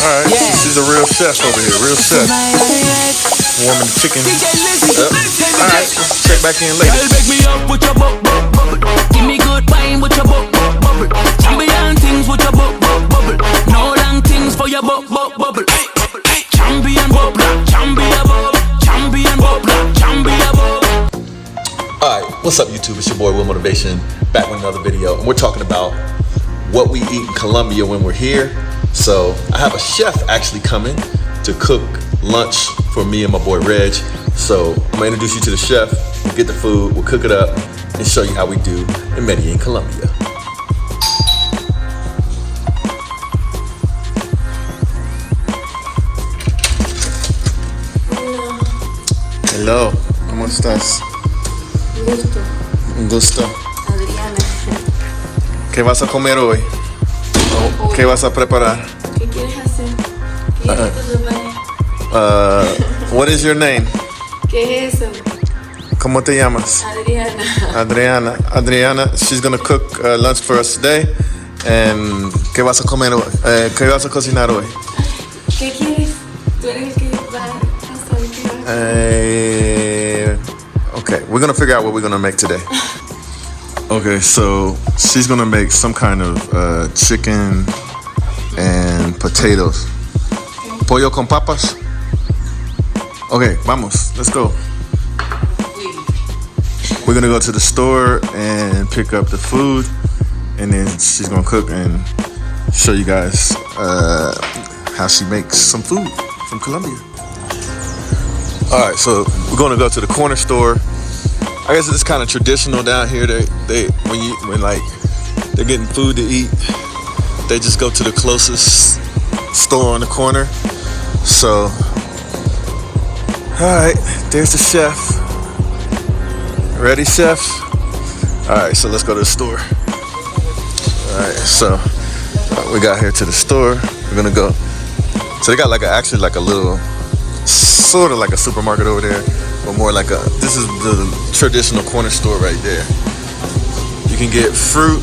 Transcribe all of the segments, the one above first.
Alright, yeah. She's a real chef over here, real chef. Warming the chicken. Alright, check back in later. Girl, bake me up with your bubble. Give me good wine with your bubble. Champion things with your bubble. No long things for your bubble. Champion bubble. Alright, what's up YouTube? It's your boy Will Motivation, back with another video. And we're talking about what we eat in Colombia when we're here. So I have a chef actually coming to cook lunch for me and my boy Reg. So I'm gonna introduce you to the chef. We'll get the food, we'll cook it up, and show you how we do in Medellin, Colombia. Hello, ¿cómo estás? Gusto. Un gusto. Adriana. ¿Qué vas a comer hoy? ¿Qué vas a preparar? ¿Qué quieres hacer? ¿Qué quieres que te prepare? What is your name? ¿Qué es eso? ¿Cómo te llamas? Adriana. Adriana, she's gonna cook lunch for us today. And ¿qué vas a comer hoy? ¿Qué vas a cocinar hoy? ¿Qué quieres? Tú eres el que va a saber qué vas a hacer. Okay, we're gonna figure out what we're gonna make today. Okay, so she's gonna make some kind of chicken and potatoes. Pollo con papas? Okay, vamos, let's go. We're gonna go to the store and pick up the food, and then she's gonna cook and show you guys how she makes some food from Colombia. All right, so we're gonna go to the corner store. I guess it's kind of traditional down here. When they're getting food to eat, they just go to the closest store on the corner. So, all right, there's the chef. Ready, chef? All right, so let's go to the store. All right, so we got here to the store. We're gonna go. So they got actually a little, sort of like a supermarket over there. But more like this is the traditional corner store right there. You can get fruit,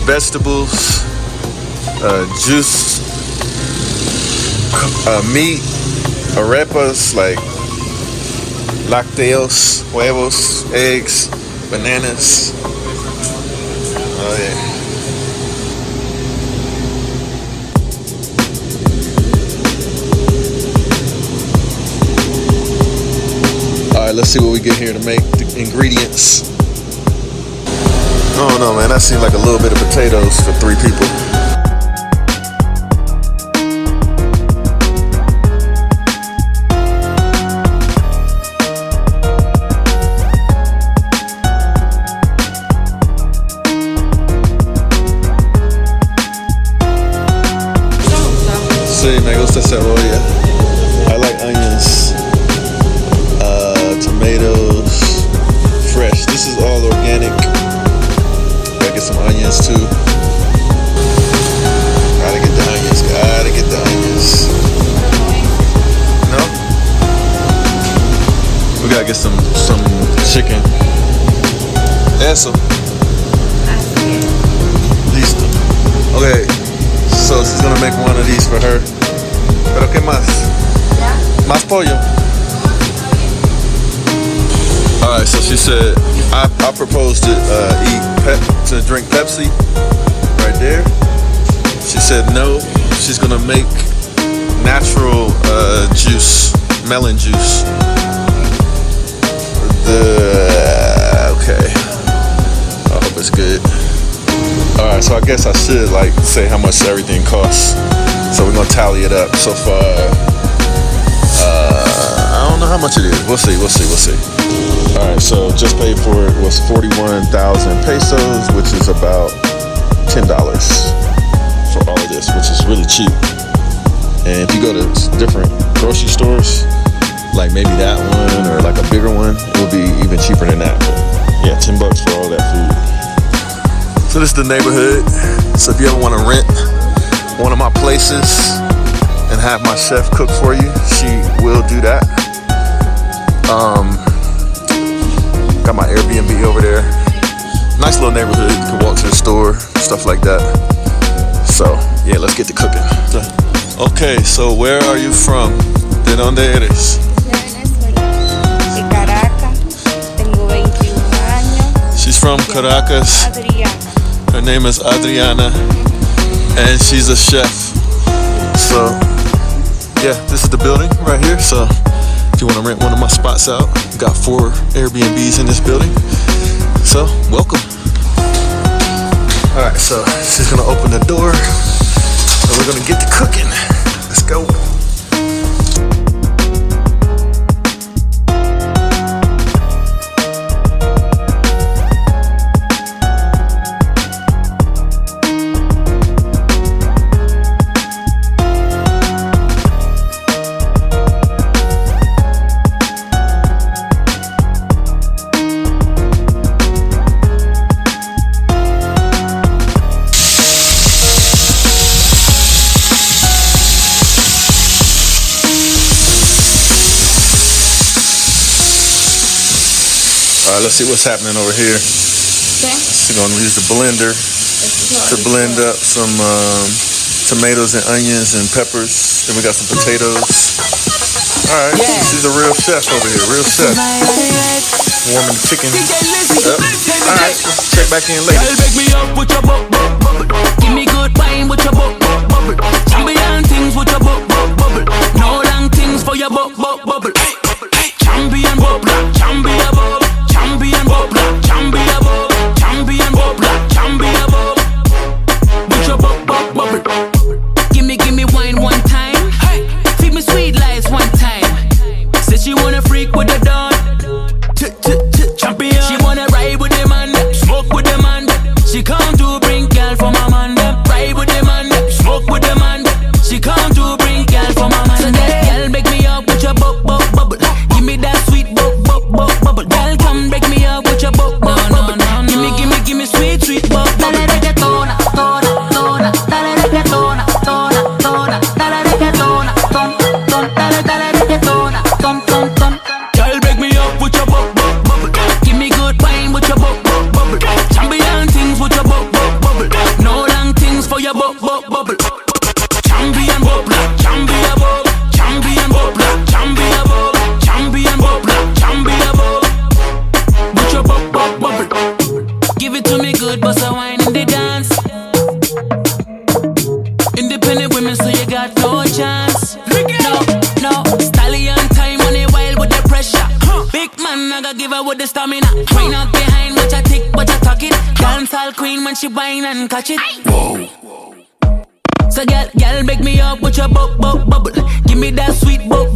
vegetables, juice, meat, arepas, like lácteos, huevos, eggs, bananas. Oh yeah. Alright, let's see what we get here to make the ingredients. I don't know, man. That seems like a little bit of potatoes for 3 people. Sí, me gusta cebolla. I like onions. Tomatoes, fresh. This is all organic. Gotta get some onions too. Gotta get the onions. No? We gotta get some chicken. Eso. Listo. Okay, so she's gonna make one of these for her. Pero ¿qué más? Más pollo. Alright, so she said I proposed to drink Pepsi right there. She said no, she's gonna make natural juice, melon juice. Okay, I hope it's good. Alright, so I guess I should say how much everything costs. So we're gonna tally it up. So far, I don't know how much it is. We'll see. Alright, so just paid for it was 41,000 pesos, which is about $10 for all of this, which is really cheap. And if you go to different grocery stores, like maybe that one or like a bigger one, it will be even cheaper than that. But yeah, $10 for all that food. So this is the neighborhood. So if you ever want to rent one of my places and have my chef cook for you, she will do that. Got my Airbnb over there. Nice little neighborhood. You can walk to the store, stuff like that. So yeah, let's get to cooking. Okay, so where are you from? ¿De dónde eres? De Venezuela. De Caracas. Tengo 21 años. She's from Caracas. Adriana. Her name is Adriana, and she's a chef. So, yeah, this is the building right here. So, if you want to rent one of my spots out, got 4 Airbnbs in this building. So, welcome. All right, so she's gonna open the door, and we're gonna get to cooking. Let's go. All right, let's see what's happening over here. Okay. She's gonna use the blender to blend up some tomatoes and onions and peppers. Then we got some potatoes. All right, so she's a real chef over here, real chef. Warming the chicken up. All right, let's check back in later. Girl, bake me up with your bubble. Give me good wine with your bubble. Champion things with your bubble. No long things for your bubble. Champion bubble. Champion bubble. Champion bubble. Champion bubble. Champion bubble. Champion bubble. With your bubble. Give me wine one time. Hey, feed me sweet lies one time. Said she wanna freak with the dawn. Champion. She wanna ride with the man, smoke with the man. She come to bring girl for my man. Ride with the man, smoke with the man. She come to bring girl for my man. So that girl make me up with your bubble. Give me that sweet bubble. Girl come break me up with your bubble. Give me sweet bubble. Dale reggaetona, tona, tona. Dale reggaetona, tona, tona. Dale reggaetona, ton, ton. Dale reggaetona, ton, ton, ton. Girl break me up with your bubble. Give me good wine with your bubble. Champion things with your bubble. No long things for your bubble. Champion bubble. Champion bubble. Champion bubble. Champion bubble. Champion bubble. Champion bubble. With your bubble. Give it to me good, bust a wine in the dance. Independent women, so you got no chance. No, stallion time on it wild with the pressure. Big man, I gotta give her with the stamina. Wine out behind, watch her tick, watch her talk it. Dance all queen when she whine and catch it. Whoa. So girl, break me up with your bubble. Give me that sweet bubble.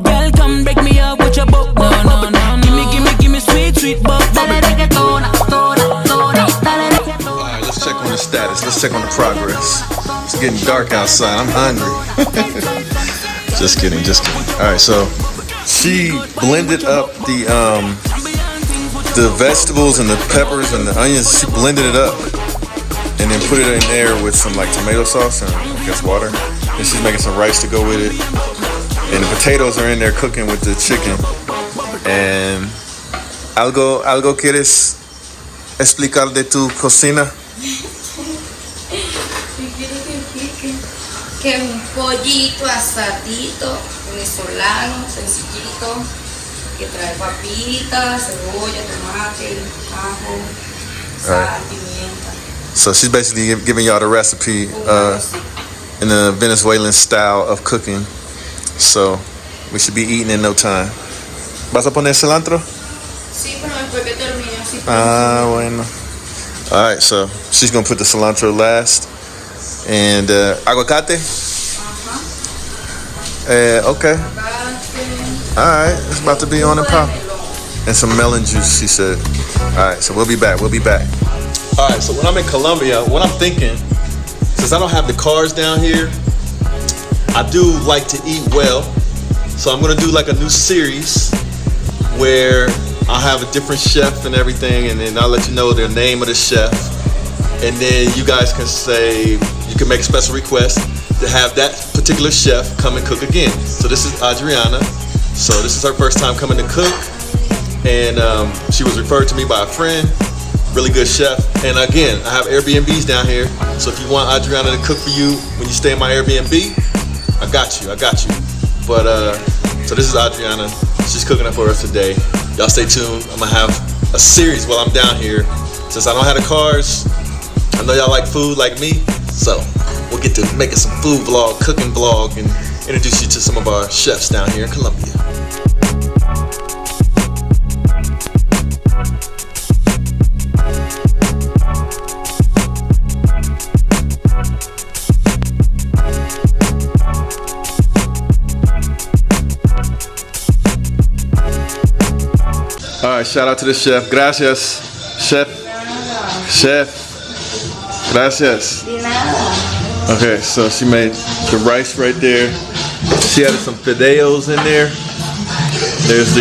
Girl, come break me up with your bubble. Give me sweet bubble. Dale reggaetona, tona, tona. Dale reggaetona. All right, let's check on the status. Let's check on the progress. It's getting dark outside. I'm hungry. Just kidding. All right, so she blended up the vegetables and the peppers and the onions. She blended it up and then put it in there with some like tomato sauce and I guess water. And she's making some rice to go with it. And the potatoes are in there cooking with the chicken. And algo quieres explicar de tu cocina? Que es un pollito asadito venezolano, sencillito, que trae papitas, cebolla, tomate, ajo, sal, pimienta. So she's basically giving y'all the recipe in the Venezuelan style of cooking. So we should be eating in no time. ¿Vas a poner cilantro? Sí, pero después que termine así. Ah, bueno. All right, so she's gonna put the cilantro last. And aguacate? Okay. All right, it's about to be on and pop. And some melon juice, she said. All right, so we'll be back. All right, so when I'm in Colombia, what I'm thinking, since I don't have the cars down here, I do like to eat well. So I'm gonna do like a new series where I'll have a different chef and everything, and then I'll let you know the name of the chef. And then you guys can say, you can make a special request to have that particular chef come and cook again. So this is Adriana. So this is her first time coming to cook. And she was referred to me by a friend, really good chef. And again, I have Airbnbs down here. So if you want Adriana to cook for you when you stay in my Airbnb, I got you. But so this is Adriana. She's cooking up for us today. Y'all stay tuned. I'm gonna have a series while I'm down here. Since I don't have the cars, I know y'all like food like me, so we'll get to making some food vlog, cooking vlog, and introduce you to some of our chefs down here in Colombia. All right, shout out to the chef. Gracias, chef. Gracias. Okay, so she made the rice right there. She added some fideos in there. There's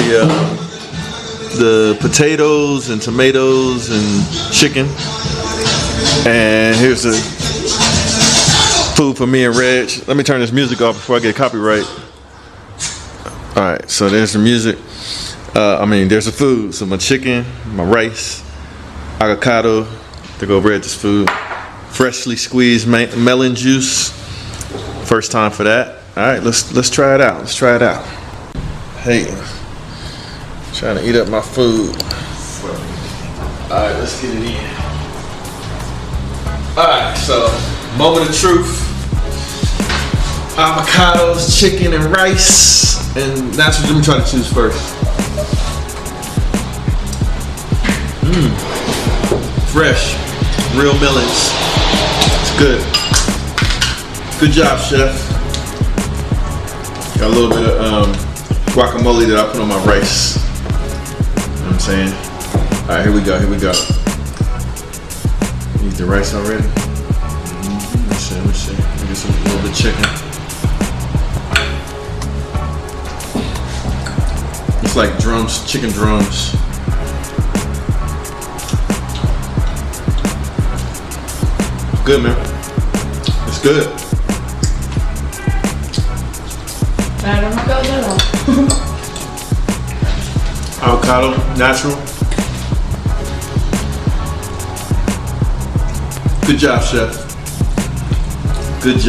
the potatoes and tomatoes and chicken. And here's the food for me and Reg. Let me turn this music off before I get copyright. All right, so there's the music. There's the food. So my chicken, my rice, avocado. To go bread this food. Freshly squeezed melon juice. First time for that. All right, let's try it out. Hey, trying to eat up my food. All right, let's get it in. All right, so moment of truth. Avocados, chicken, and rice, and that's what I'm trying to choose first. Fresh, real melons. It's good. Good job, chef. Got a little bit of guacamole that I put on my rice. You know what I'm saying? All right, here we go. Eat the rice already? Let's see. Let me get a little bit of chicken. It's like drums, chicken drums. Good, man. It's good. Avocado, natural. Good job, chef. What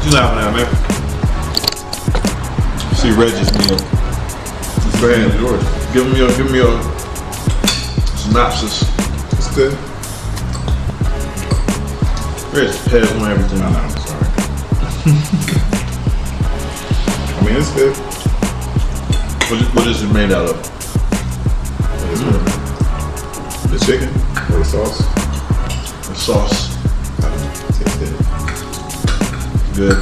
you laughing at, man? See Reggie's meal. Go ahead, George. Give me your synopsis. It's good. Rich head on everything. I'm sorry. It's good. What is it made out of? The chicken or the sauce? The sauce. Taste it. Good.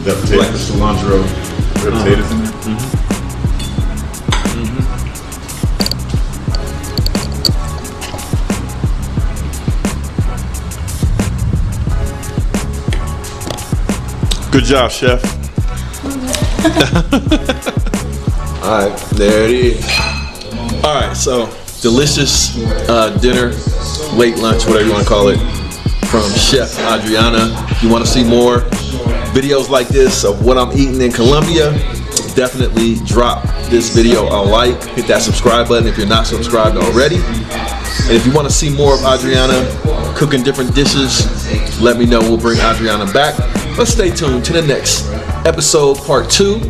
Got potatoes. Like the cilantro. Got potatoes in there? Good job, chef. All right, there it is. All right, so delicious dinner, late lunch, whatever you want to call it, from Chef Adriana. If you want to see more videos like this of what I'm eating in Colombia, definitely drop this video a like, hit that subscribe button if you're not subscribed already. And if you want to see more of Adriana cooking different dishes, let me know. We'll bring Adriana back. Let's stay tuned to the next episode, part 2.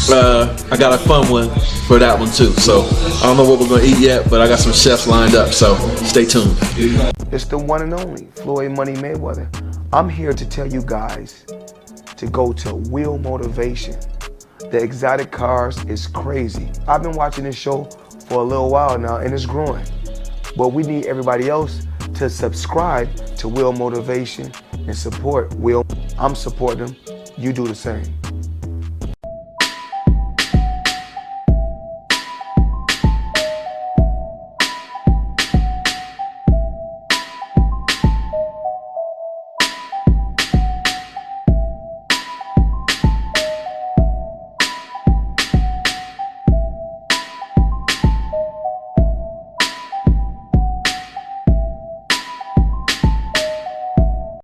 I got a fun one for that one too. So I don't know what we're gonna eat yet, but I got some chefs lined up. So stay tuned. It's the one and only Floyd Money Mayweather. I'm here to tell you guys to go to Wheel Motivation. The exotic cars is crazy. I've been watching this show for a little while now and it's growing. But we need everybody else to subscribe to Wheel Motivation and support Will. I'm supporting them. You do the same.